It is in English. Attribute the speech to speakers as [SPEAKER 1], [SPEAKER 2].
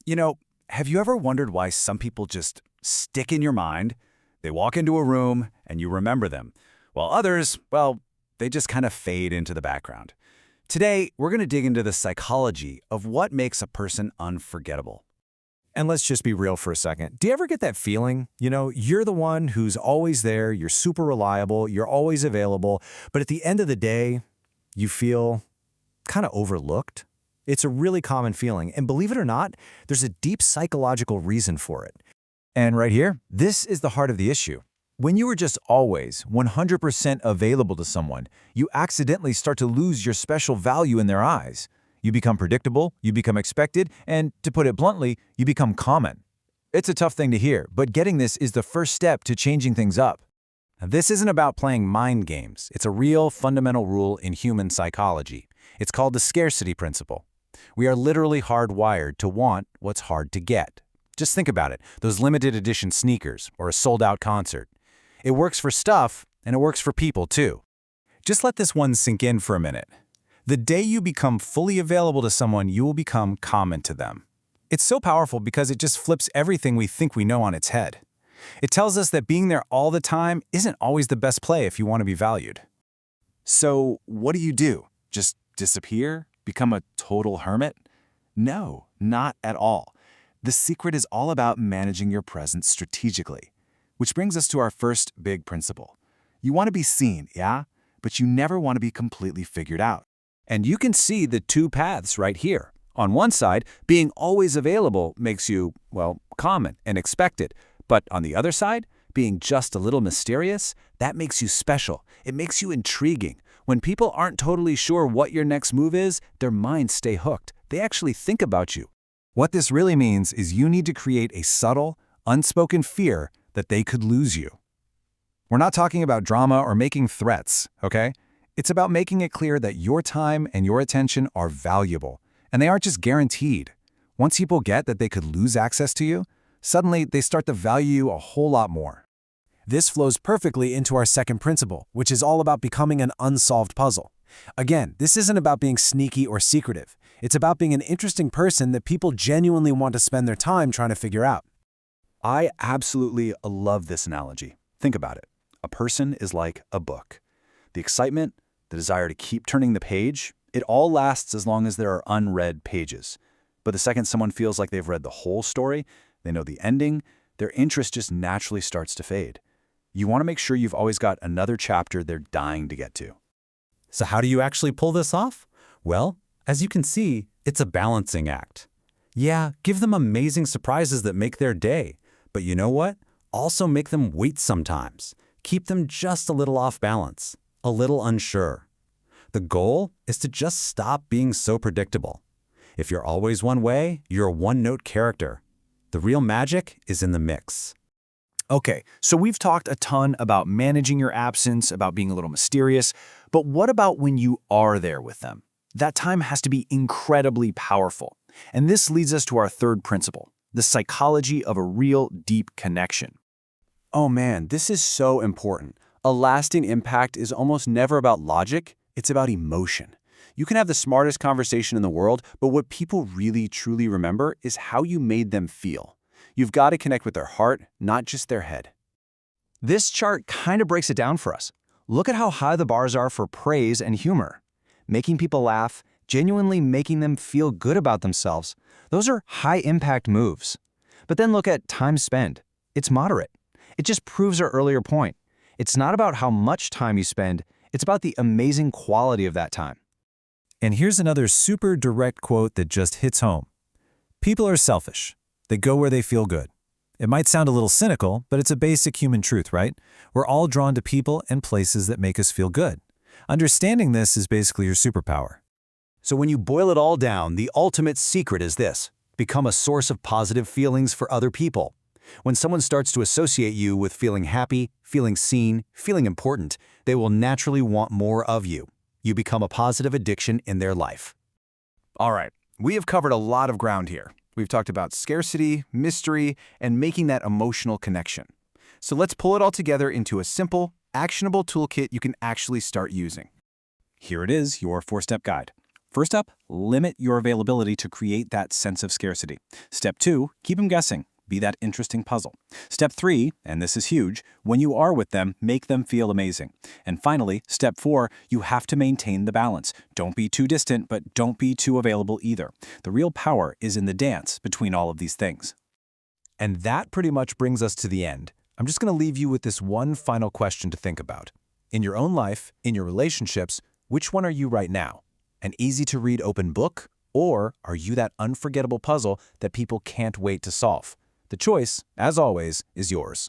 [SPEAKER 1] You know, have you ever wondered why some people just stick in your mind? They walk into a room and you remember them, while others, well, they just kind of fade into the background. Today, we're going to dig into the psychology of what makes a person unforgettable.
[SPEAKER 2] And let's just be real for a second. Do you ever get that feeling? You're the one who's always there, you're super reliable, you're always available, but at the end of the day, you feel kind of overlooked? It's a really common feeling, and believe it or not, there's a deep psychological reason for it.
[SPEAKER 3] And right here, this is the heart of the issue. When you are just always 100% available to someone, you accidentally start to lose your special value in their eyes. You become predictable, you become expected, and, to put it bluntly, you become common. It's a tough thing to hear, but getting this is the first step to changing things up.
[SPEAKER 1] Now, this isn't about playing mind games. It's a real fundamental rule in human psychology. It's called the scarcity principle. We are literally hardwired to want what's hard to get. Just think about it, those limited edition sneakers or a sold-out concert. It works for stuff, and it works for people, too.
[SPEAKER 2] Just let this one sink in for a minute. The day you become fully available to someone, you will become common to them. It's so powerful because it just flips everything we think we know on its head. It tells us that being there all the time isn't always the best play if you want to be valued.
[SPEAKER 4] So what do? Just disappear? Become a total hermit? No, not at all. The secret is all about managing your presence strategically. Which brings us to our first big principle. You want to be seen, yeah? But you never want to be completely figured out.
[SPEAKER 1] And you can see the two paths right here. On one side, being always available makes you, well, common and expected. But on the other side, being just a little mysterious, that makes you special. It makes you intriguing. When people aren't totally sure what your next move is, their minds stay hooked. They actually think about you.
[SPEAKER 2] What this really means is you need to create a subtle, unspoken fear that they could lose you. We're not talking about drama or making threats, okay? It's about making it clear that your time and your attention are valuable, and they aren't just guaranteed. Once people get that they could lose access to you, suddenly they start to value you a whole lot more. This flows perfectly into our second principle, which is all about becoming an unsolved puzzle. Again, this isn't about being sneaky or secretive. It's about being an interesting person that people genuinely want to spend their time trying to figure out.
[SPEAKER 4] I absolutely love this analogy. Think about it. A person is like a book. The excitement, the desire to keep turning the page, it all lasts as long as there are unread pages. But the second someone feels like they've read the whole story, they know the ending, their interest just naturally starts to fade. You want to make sure you've always got another chapter they're dying to get to.
[SPEAKER 2] So how do you actually pull this off? Well, as you can see, it's a balancing act. Yeah, give them amazing surprises that make their day. But you know what? Also make them wait sometimes. Keep them just a little off balance, a little unsure. The goal is to just stop being so predictable. If you're always one way, you're a one-note character. The real magic is in the mix.
[SPEAKER 3] Okay, so we've talked a ton about managing your absence, about being a little mysterious, but what about when you are there with them? That time has to be incredibly powerful. And this leads us to our third principle, the psychology of a real deep connection.
[SPEAKER 1] Oh man, this is so important. A lasting impact is almost never about logic, it's about emotion. You can have the smartest conversation in the world, but what people really truly remember is how you made them feel. You've got to connect with their heart, not just their head.
[SPEAKER 3] This chart kind of breaks it down for us. Look at how high the bars are for praise and humor. Making people laugh, genuinely making them feel good about themselves, those are high-impact moves. But then look at time spent. It's moderate. It just proves our earlier point. It's not about how much time you spend, it's about the amazing quality of that time.
[SPEAKER 2] And here's another super direct quote that just hits home. People are selfish. They go where they feel good. It might sound a little cynical, but it's a basic human truth, right? We're all drawn to people and places that make us feel good. Understanding this is basically your superpower.
[SPEAKER 5] So when you boil it all down, the ultimate secret is this: become a source of positive feelings for other people. When someone starts to associate you with feeling happy, feeling seen, feeling important, they will naturally want more of you. You become a positive addiction in their life.
[SPEAKER 4] All right, we have covered a lot of ground here. We've talked about scarcity, mystery, and making that emotional connection. So let's pull it all together into a simple, actionable toolkit you can actually start using. Here it is, your 4-step guide.
[SPEAKER 1] First up, limit your availability to create that sense of scarcity. Step 2, keep them guessing. Be that interesting puzzle. Step 3, and this is huge, when you are with them, make them feel amazing. And finally, step 4, you have to maintain the balance. Don't be too distant, but don't be too available either. The real power is in the dance between all of these things.
[SPEAKER 2] And that pretty much brings us to the end. I'm just going to leave you with this one final question to think about. In your own life, in your relationships, which one are you right now? An easy-to-read open book? Or are you that unforgettable puzzle that people can't wait to solve? The choice, as always, is yours.